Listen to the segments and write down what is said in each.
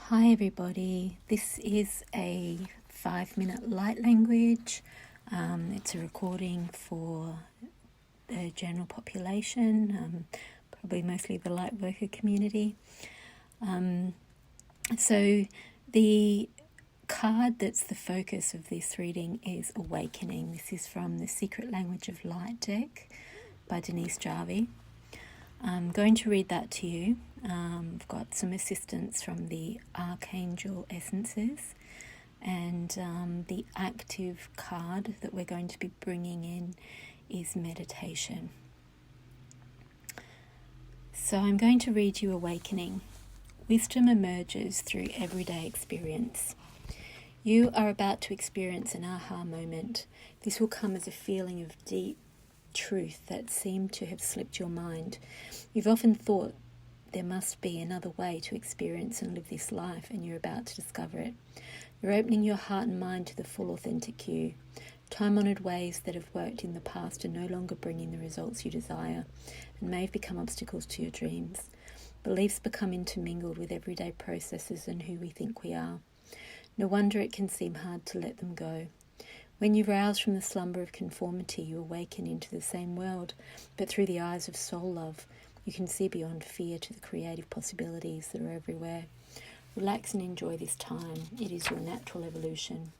Hi everybody, this is a 5-minute light language. It's a recording for the general population, probably mostly the light worker community. So the card that's the focus of this reading is Awakening. This is from the Secret Language of Light deck by Denise Jarvie. I'm going to read that to you. I've got some assistance from the Archangel Essences, and the active card that we're going to be bringing in is meditation. So I'm going to read you Awakening. Wisdom emerges through everyday experience. You are about to experience an aha moment. This will come as a feeling of deep truth that seemed to have slipped your mind. You've often thought there must be another way to experience and live this life, and you're about to discover it. You're opening your heart and mind to the full authentic you. Time-honoured ways that have worked in the past are no longer bringing the results you desire and may have become obstacles to your dreams. Beliefs become intermingled with everyday processes and who we think we are. No wonder it can seem hard to let them go. When you rouse from the slumber of conformity, you awaken into the same world, but through the eyes of soul love, you can see beyond fear to the creative possibilities that are everywhere. Relax and enjoy this time. It is your natural evolution.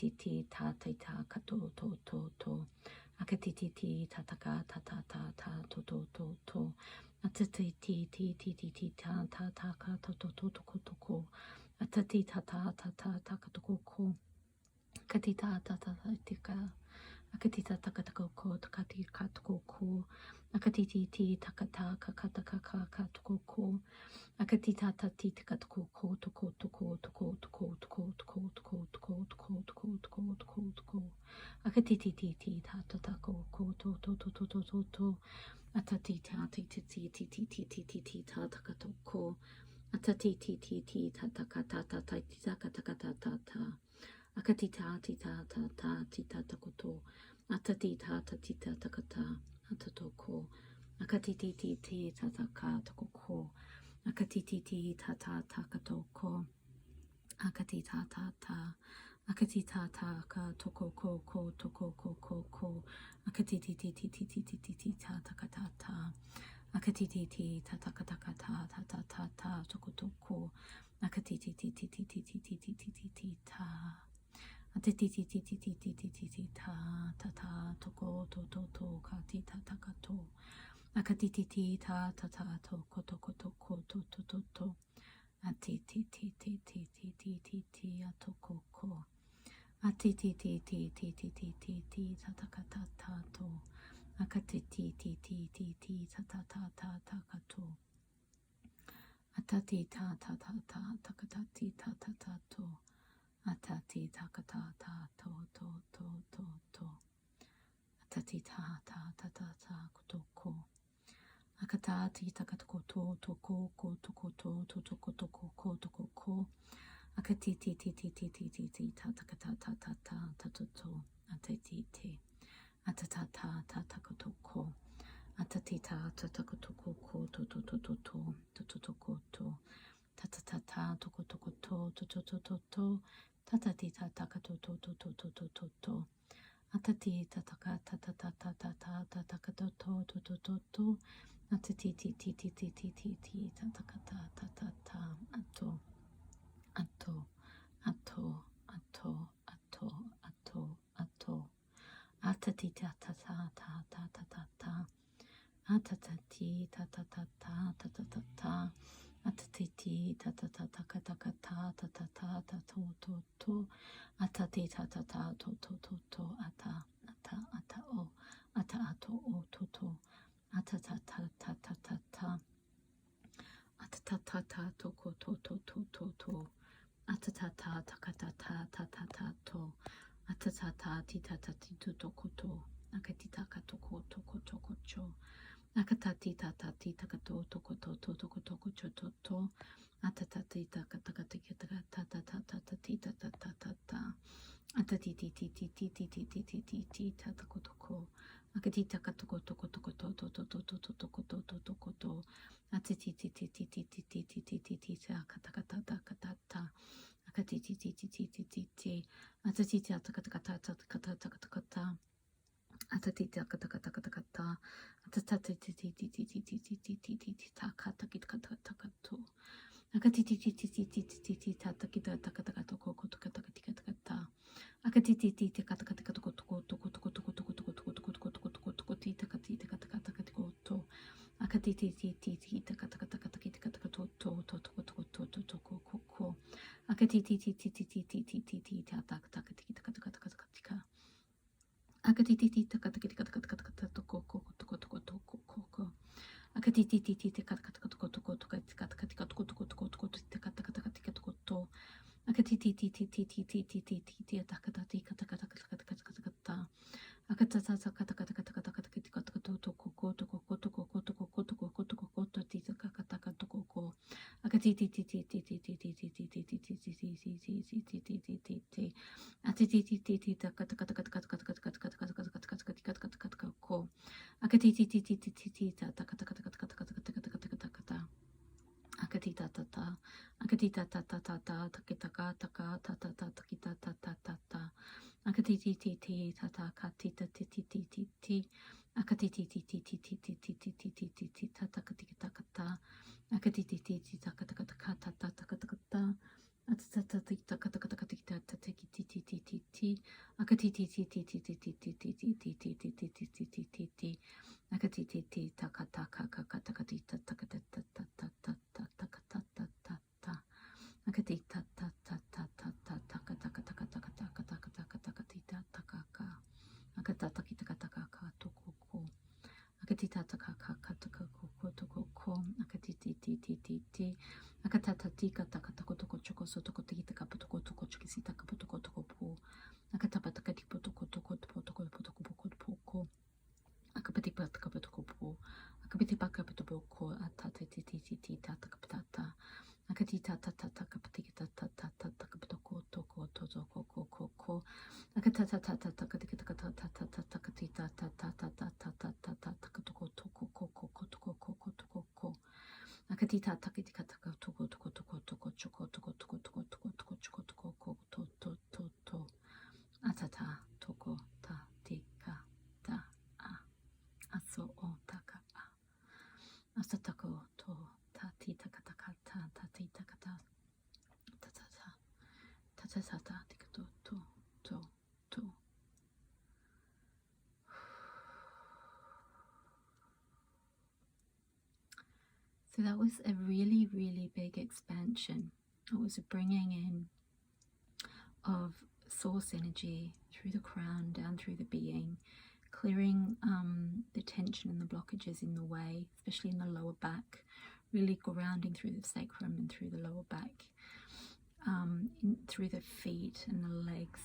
Akatiti ta ta ta ka to to to to. Akatiti ta ta ka ta ta ta ta to to to to. Atati ti ti ti ti ti ta ta ta ka to to to to to ko. Atati ta ta ta ta ta ka to ko. Akatita ta ta ta ti ka. Akatita ta ka ta ko ta ka ti ka to ko. Akatiti ti ta ka ta ka ka ta ka ka to ko. Akatita ta ti ta ka to ko to ko to ko to ko to ko to ko to ko to ko to ko to ko to ko to ko to ko to ko. Akatiti ti ti ta ta ta ko to to to to to to to. Atati ta ti ti ti ti ti ti ti ti ti ta ta ka to ko. Atati ti ti ti ta ta ka ta ta ta ti ta ka ta ka ta ta ta. Akatita ti ta ta ta ti ta ta ko to. Atati ta ta ti ta ta ka ta atato ko. Akatiti ti ti ta ta ka to ko. Akatiti ti ta ta ta ka to ko. Akatita ta ta. Akatita ta ka to ko to ko. Akatiti ti ti ti ti ti ti ti ta ta ka ta ta. Akatiti ti ta ta ka ta ka ta ta ta ta ta to ko. Akatiti ti ti ti ti ti ti ti ti ti ti ta. Atiti ti ti ti ti ti ti ti ti ta ta ta to ko to ka ti ta ta ka to. Akatiti ti ta ta ta to ko to. Atiti ti ti ti ti ti ti ti atoko ko. Atiti ti ti ti ti ti ti ti ta ta ka ta ta to. Akatiti ti ti ti ti ta ta ta ta ta ka to. Atati ta ta ta ta ta ka ta ti ta ta ta to. Atati ta ka ta ta to. Atati ta ta ta ta ta to ko. Akatati ta ka to ko to ko. Akatiti ti ti ti ti ti ti ta ta ka ta ta ta ta ta to. Atati ti. Atata ta ta ta ka to ko. Atati ta ta ta ka to ko to ko to. Ta ta ta ta to ko to. Tatati ta ta ka to. Atati ta ta ka ta ta ta ta ta ta ta ta ka to. Atati ti ti ti ti ti ti ti ta ta ka ta ta ta ta ato. Atati ta ta ta ta ta ta ta ta. Atatati ta ta ta ta ta ta ta ta. Atati ta ta ta ta ka ta ka ta ta ta ta ta to. Atati ta ta ta to ata o. Ata ato o to. Atata ta ta ta ta ta. Atatata toko to to to to to. Atatata takatata tatata to. Atatata titata titu toko to. Akatitaka toko toko toko cho. Akatati tatati takato toko to to toko toko cho to to. Atatati takatakati tatatata tatatata. Atatiti ti ti ti ti ti ti ti ti ti tatako toko. Akatita katoko toko toko to to to to to to toko to to toko to. Atiti ti ti ti ti ti ti ti ti ti ti katakata katata. Akatiti ti ti ti ti ti ti. Atatita takatakata takatakata. Atatita katakatakata. Atatati ti ti ti ti ti ti ti ti ti ti ti takatakatakato. Akatiti ti ti ti ti ti ti tatakita takatakato koko takatakatikata. Akatiti ti ti katakatika toko toko toko toko toko toko toko toko toko toko toko toko toko ti takati takatakatako to. Akatiti ti ti ti takatakatakatakato to to toko toko to to toko koko. Akatiti ti ti ti ti ti ti ti ti tatakatakatika. Akatiti ti takatakatika toko koko toko toko toko koko. Akatiti ti ti takatakatika toko toko toko takatika toko toko toko toko takatika toko to. Akatiti ti ti ti ti ti ti ti ti ti takatati katakatakatakatakata. Akatata katakatakatakatakatakatika toko toko toko toko toko toko toko ti takataka toko. Akatiti ti ti ti ti ti ti ti ti ti ti ti ti ti ti ti ti ti ti. Atiti ti ti ti takatakatakatakatakatakatakatakatakatakatakatakatakatakatakatako. Akatiti ti ti ti ti ti takatakatakatakatakatakatakatakatakata. Akatita tata, akatita tata tata, takitaka taka tata tata takita tata tata, akatiti ti ti tata katita ti ti ti ti ti, akatiti ti ti ti ti ti ti ti ti ti ti ti tata katikita kata, akatiti ti ti takatakata tata takatakata, atata tikita katakatakata takiti ti ti ti ti, akatiti ti ti ti ti ti ti ti ti ti ti ti ti ti ti ti ti ti. Akatiti ti takataka kakatakatita takatata tata tata akatita tata tata takatakatakatakatakatakatakatakatita takaka akatatakitakatakaka tokoko akatita takaka katakako tokoko akatiti ti ti ti ti akatata tika takatako choko sotoko tika kapotoko toko chokisita kapotoko toko po akatapatakati potoko toko potoko potoko potoko akapati patakapotokopo, akapati pakapotoko, atatiti tatakapata, akatita tatakapatita tatakapotoko toko toko koko, akatata takatikata tatakatita tatakatoko toko koko toko toko, akatita takatikata toko toko toko toko choko toko toko toko toko toko choko toko to atata toko ta tika ta. Aso o taka a. Asatako to tati takataka tati takata tatata tatata tikato to. So that was a really, really big expansion. It was a bringing in of source energy through the crown, down through the being, clearing the tension and the blockages in the way, especially in the lower back, really grounding through the sacrum and through the lower back, through the feet and the legs,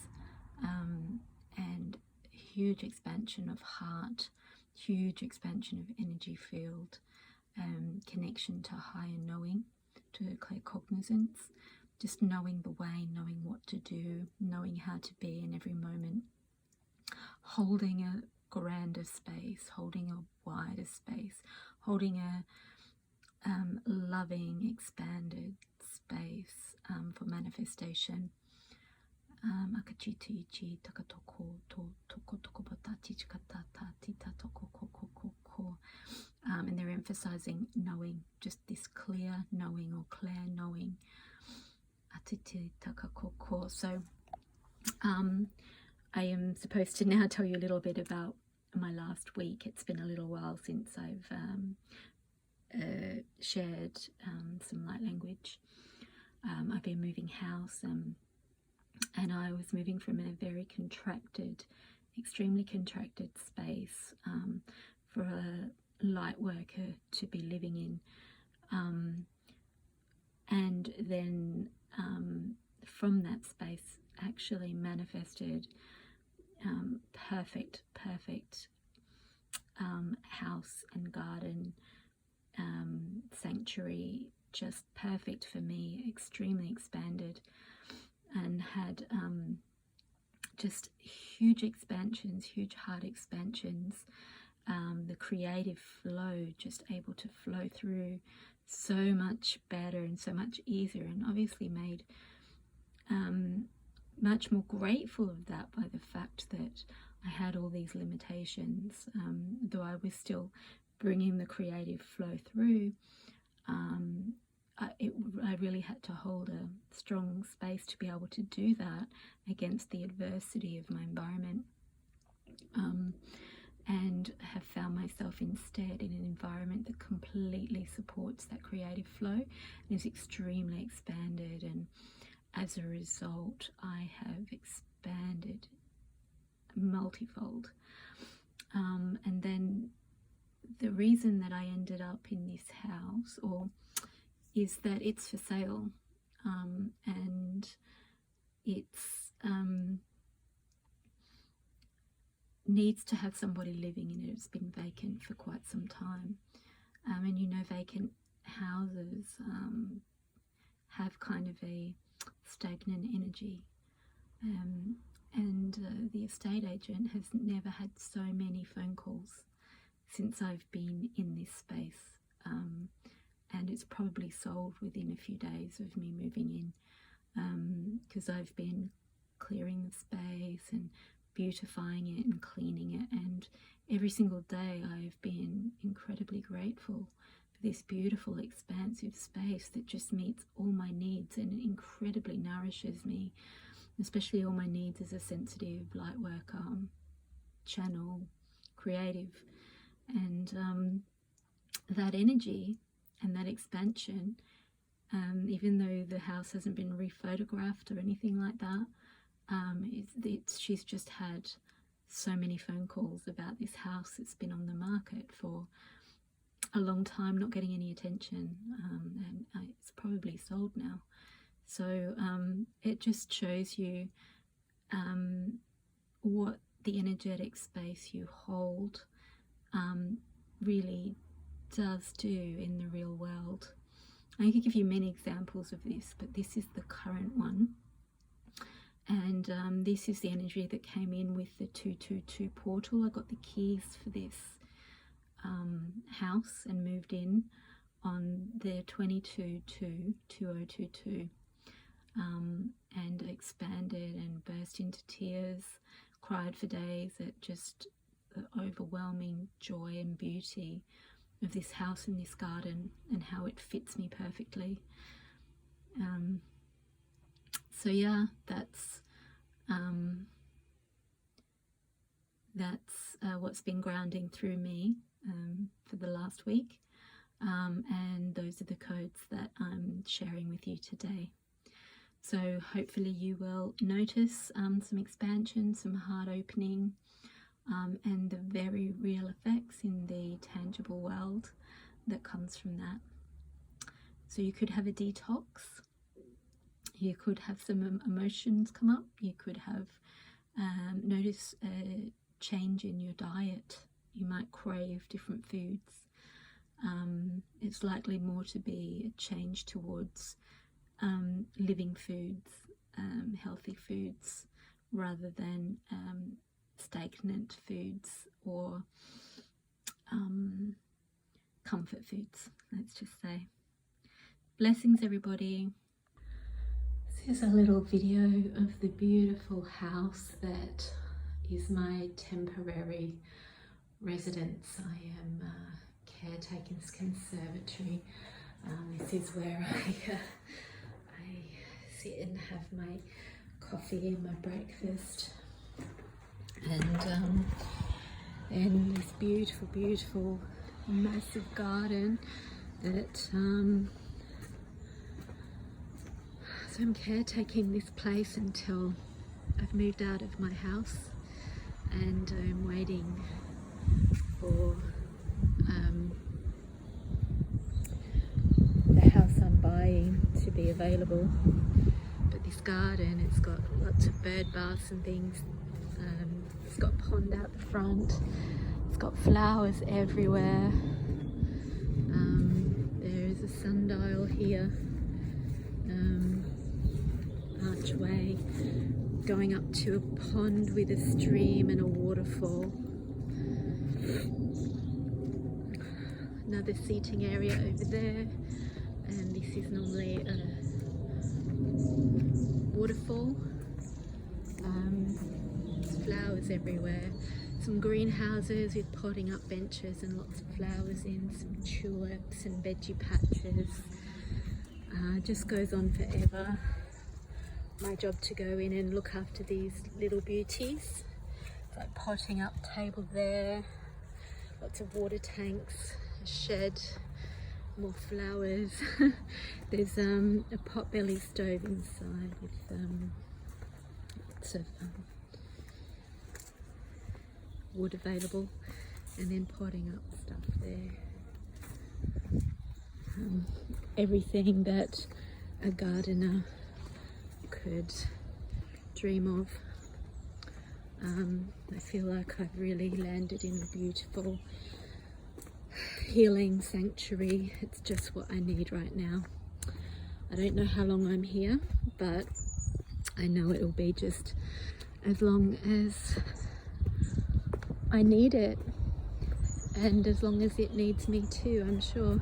and huge expansion of heart, huge expansion of energy field, connection to higher knowing, to claircognizance, just knowing the way, knowing what to do, knowing how to be in every moment, holding a grander space, holding a wider space, holding a loving, expanded space for manifestation. Akachiti takatoko to toko toko batati chikatata tita toko koko. And they're emphasizing knowing, just this clear knowing or clear knowing. Atiti takakoko. So I am supposed to now tell you a little bit about my last week. It's been a little while since I've shared some light language. I've been moving house, and I was moving from a very contracted, extremely contracted space for a light worker to be living in, and then from that space actually manifested perfect house and garden, sanctuary, just perfect for me, extremely expanded, and had just huge expansions, huge heart expansions, the creative flow just able to flow through so much better and so much easier, and obviously made much more grateful of that by the fact that I had all these limitations, though I was still bringing the creative flow through. I really had to hold a strong space to be able to do that against the adversity of my environment, and have found myself instead in an environment that completely supports that creative flow and is extremely expanded, and as a result I have expanded multifold. And then the reason that I ended up in this house is that it's for sale, and it's needs to have somebody living in it. It's been vacant for quite some time, and you know, vacant houses have kind of a stagnant energy, and the estate agent has never had so many phone calls since I've been in this space, and it's probably sold within a few days of me moving in, because I've been clearing the space and beautifying it and cleaning it, and every single day I've been incredibly grateful for this beautiful expansive space that just meets all my needs and incredibly nourishes me, especially all my needs as a sensitive light worker, channel, creative, and that energy and that expansion, even though the house hasn't been rephotographed or anything like that, she's just had so many phone calls about this house that's been on the market for a long time, not getting any attention, and it's probably sold now. So it just shows you what the energetic space you hold really does do in the real world. I can give you many examples of this, but this is the current one. And this is the energy that came in with the 222 portal. I got the keys for this house and moved in on the 22/2/2022, and expanded and burst into tears, cried for days at just the overwhelming joy and beauty of this house and this garden and how it fits me perfectly. So yeah, that's what's been grounding through me for the last week, and those are the codes that I'm sharing with you today. So hopefully you will notice some expansion, some heart opening, and the very real effects in the tangible world that comes from that. So you could have a detox, you could have some emotions come up, you could have notice a change in your diet. You might crave different foods. It's likely more to be a change towards living foods, healthy foods, rather than stagnant foods or comfort foods, let's just say. Blessings, everybody. This is a little video of the beautiful house that is my temporary residence. I am caretaking this conservatory. This is where I sit and have my coffee and my breakfast, and this beautiful massive garden that so I'm caretaking this place until I've moved out of my house, and I'm waiting for the house I'm buying readily available. But this garden, it's got lots of bird baths and things. It's got a pond out the front. It's got flowers everywhere. There is a sundial here. Archway going up to a pond with a stream and a waterfall. Another seating area over there, and this is normally a waterfall. There's flowers everywhere. Some greenhouses with potting up benches and lots of flowers in, some tulips and veggie patches. Just goes on forever. My job to go in and look after these little beauties. It's like potting up table there, lots of water tanks, a shed, more flowers. There's a potbelly stove inside with lots of wood available, and then potting up stuff there. Everything that a gardener could dream of. I feel like I've really landed in a beautiful healing sanctuary. It's just what I need right now. I don't know how long I'm here, but I know it'll be just as long as I need it, and as long as it needs me too, I'm sure.